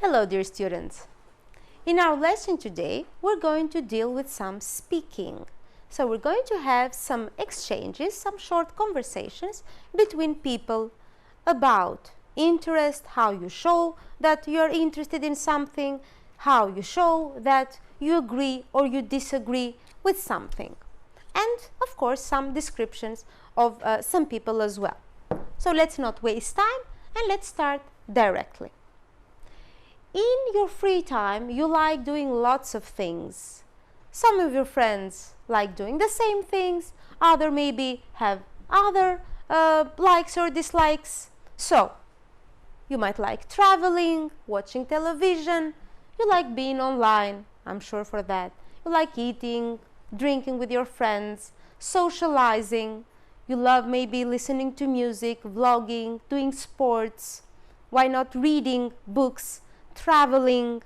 Hello, dear students. In our lesson today, we're going to deal with some speaking. So we're going to have some exchanges, some short conversations between people about interest, how you show that you're interested in something, how you show that you agree or you disagree with something. And, of course, some descriptions of some people as well. So let's not waste time and let's start directly. In your free time, you like doing lots of things. Some of your friends like doing the same things, others maybe have other likes or dislikes. So, you might like traveling, watching television, you like being online, I'm sure for that. You like eating, drinking with your friends, socializing. You love maybe listening to music, vlogging, doing sports. Why not reading books? Traveling,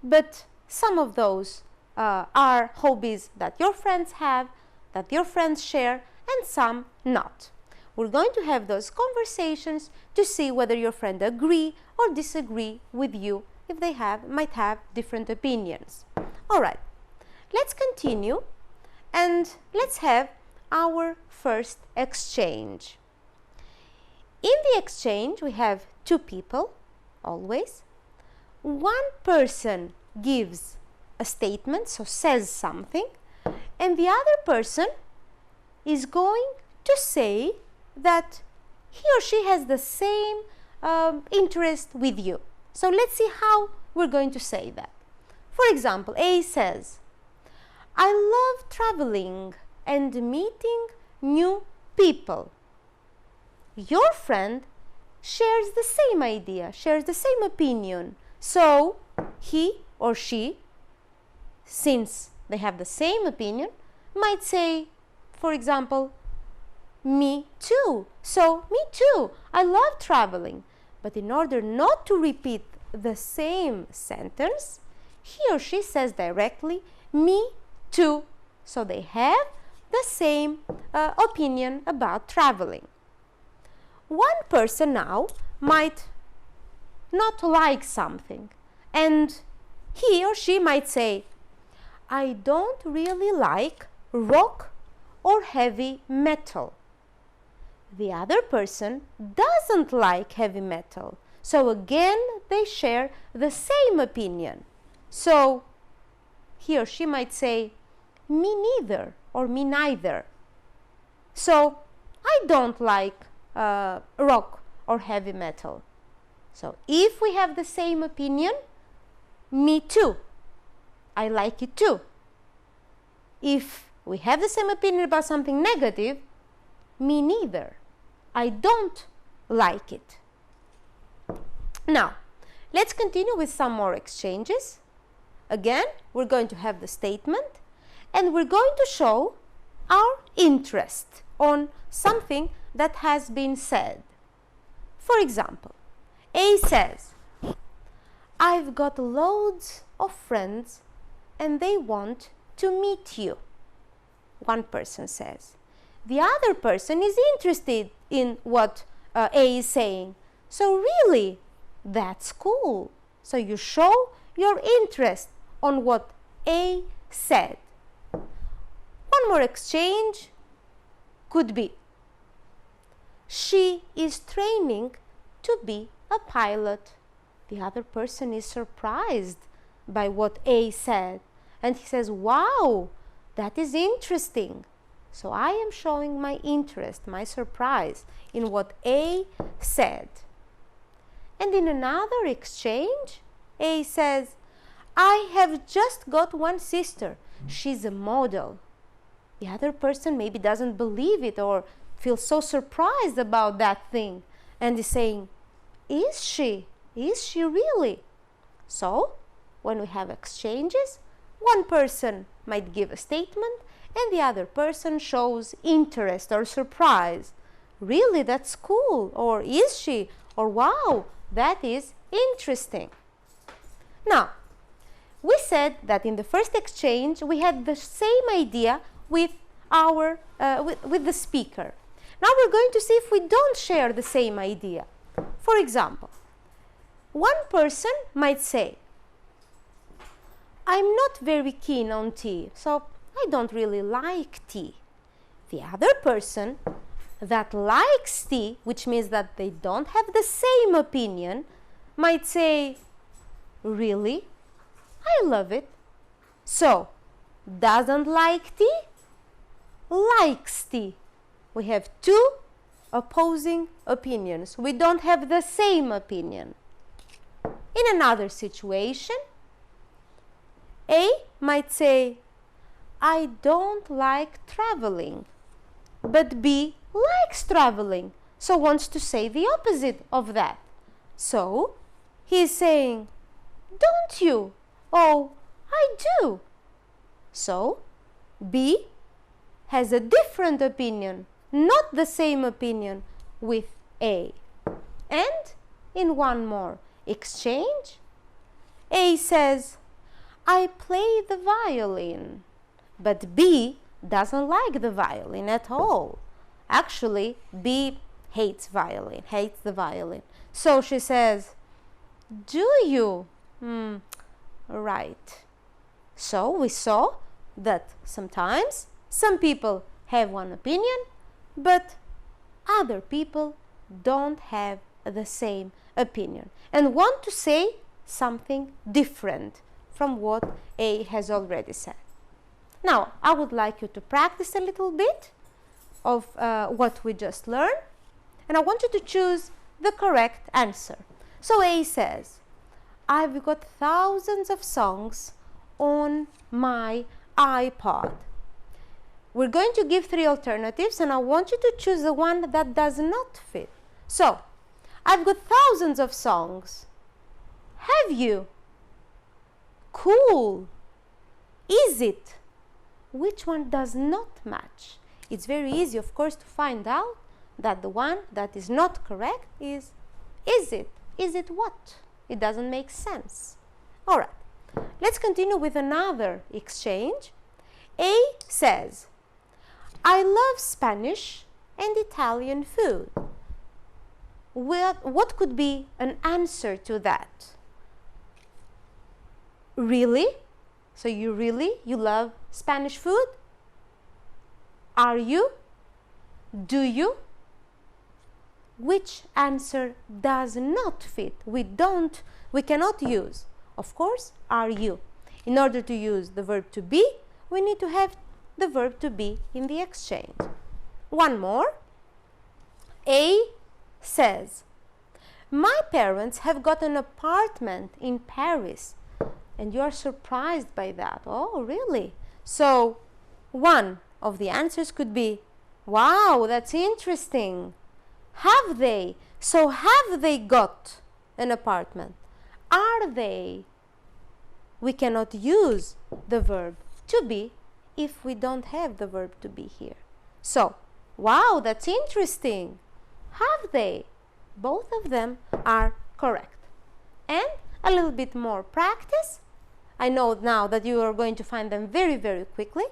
but some of those are hobbies that your friends have, that your friends share, and some not. We're going to have those conversations to see whether your friend agree or disagree with you if they might have different opinions. All right, let's continue and let's have our first exchange. In the exchange, we have two people, always. One person gives a statement, so says something, and the other person is going to say that he or she has the same interest with you. So let's see how we're going to say that. For example, A says, I love traveling and meeting new people. Your friend shares the same idea, shares the same opinion. So, he or she, since they have the same opinion, might say, for example, me too. So, me too. I love traveling. But in order not to repeat the same sentence, he or she says directly, me too. So, they have the same opinion about traveling. One person now might not like something, and he or she might say, I don't really like rock or heavy metal. The other person doesn't like heavy metal, so again they share the same opinion. So he or she might say, me neither or me neither. So I don't like rock or heavy metal. So, if we have the same opinion, me too, I like it too. If we have the same opinion about something negative, me neither, I don't like it. Now, let's continue with some more exchanges. Again, we're going to have the statement, and we're going to show our interest on something that has been said. For example, A says, I've got loads of friends and they want to meet you. One person says. The other person is interested in what A is saying. So really, that's cool. So you show your interest on what A said. One more exchange could be, she is training to be a pilot. The other person is surprised by what A said, and he says, wow, that is interesting. So I am showing my interest, my surprise in what A said. And in another exchange, A says, I have just got one sister. She's a model. The other person maybe doesn't believe it or feels so surprised about that thing and is saying, is she? Is she really? So, when we have exchanges, one person might give a statement and the other person shows interest or surprise. Really, that's cool. Or is she? Or wow, that is interesting. Now, we said that in the first exchange we had the same idea with with the speaker. Now we're going to see if we don't share the same idea. For example, One person might say, I'm not very keen on tea, so I don't really like tea. The other person that likes tea, which means that they don't have the same opinion, might say, really? I love it. So, doesn't like tea, likes tea. We have two opposing opinions. We don't have the same opinion. In another situation, A might say, I don't like traveling, but B likes traveling, so wants to say the opposite of that. So, he is saying, don't you? Oh, I do. So, B has a different opinion, not the same opinion with A. And in one more exchange, A says, I play the violin, but B doesn't like the violin at all. Actually, B hates the violin. So she says, do you? Right. So we saw that sometimes some people have one opinion, but other people don't have the same opinion and want to say something different from what A has already said. Now, I would like you to practice a little bit of what we just learned, and I want you to choose the correct answer. So A says, I've got thousands of songs on my iPod. We're going to give 3 alternatives, and I want you to choose the one that does not fit. So, I've got thousands of songs. Have you? Cool. Is it? Which one does not match? It's very easy, of course, to find out that the one that is not correct is it? Is it what? It doesn't make sense. All right. Let's continue with another exchange. A says, I love Spanish and Italian food. What could be an answer to that? Really? So you love Spanish food? Are you? Do you? Which answer does not fit? We cannot use, of course, are you. In order to use the verb to be, we need to have the verb to be in the exchange. One more. A says, my parents have got an apartment in Paris, and you are surprised by that. Oh, really? So, one of the answers could be, wow, that's interesting. Have they? So, have they got an apartment? Are they? We cannot use the verb to be if we don't have the verb to be here. So, wow, that's interesting. Have they? Both of them are correct. And a little bit more practice. I know now that you are going to find them very, very quickly.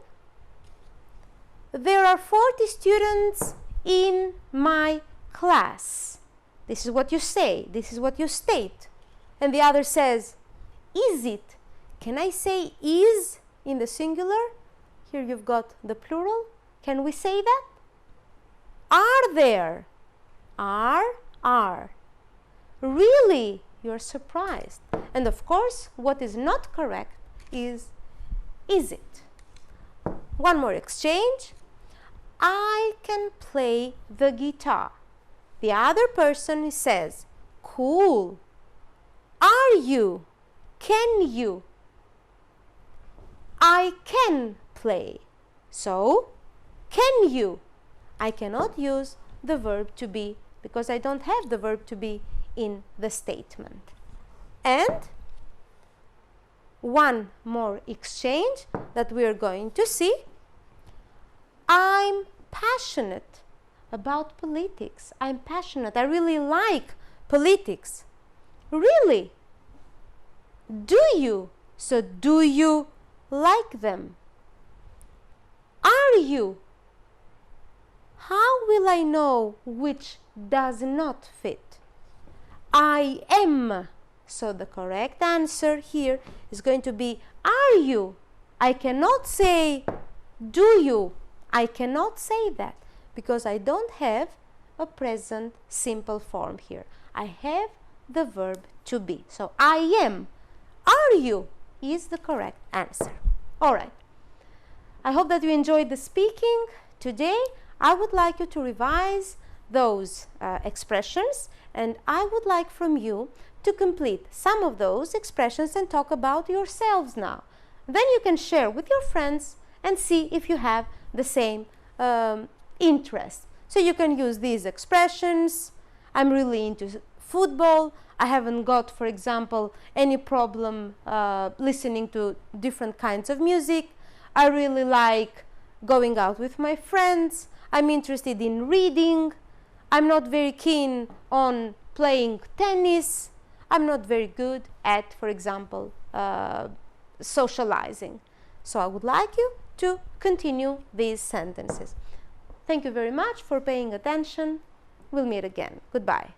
There are 40 students in my class. This is what you say. This is what you state. And the other says, is it? Can I say is in the singular? Here you've got the plural. Can we say that? Are there? Are. Really? You're surprised. And of course, what is not correct is it? One more exchange. I can play the guitar. The other person says, cool. Are you? Can you? I can play. So, can you? I cannot use the verb to be because I don't have the verb to be in the statement. And one more exchange that we are going to see. I'm passionate about politics. I'm passionate. I really like politics. Really? Do you? So, do you like them? Are you? How will I know which does not fit? I am So the correct answer here is going to be are you. I cannot say do you. I cannot say that because I don't have a present simple form here. I have the verb to be. So I am. Are you is the correct answer. All right. I hope that you enjoyed the speaking. Today I would like you to revise those expressions, and I would like from you to complete some of those expressions and talk about yourselves now. Then you can share with your friends and see if you have the same interest. So you can use these expressions. I'm really into football. I haven't got, for example, any problem listening to different kinds of music. I really like going out with my friends. I'm interested in reading. I'm not very keen on playing tennis. I'm not very good at, for example, socializing. So I would like you to continue these sentences. Thank you very much for paying attention. We'll meet again. Goodbye.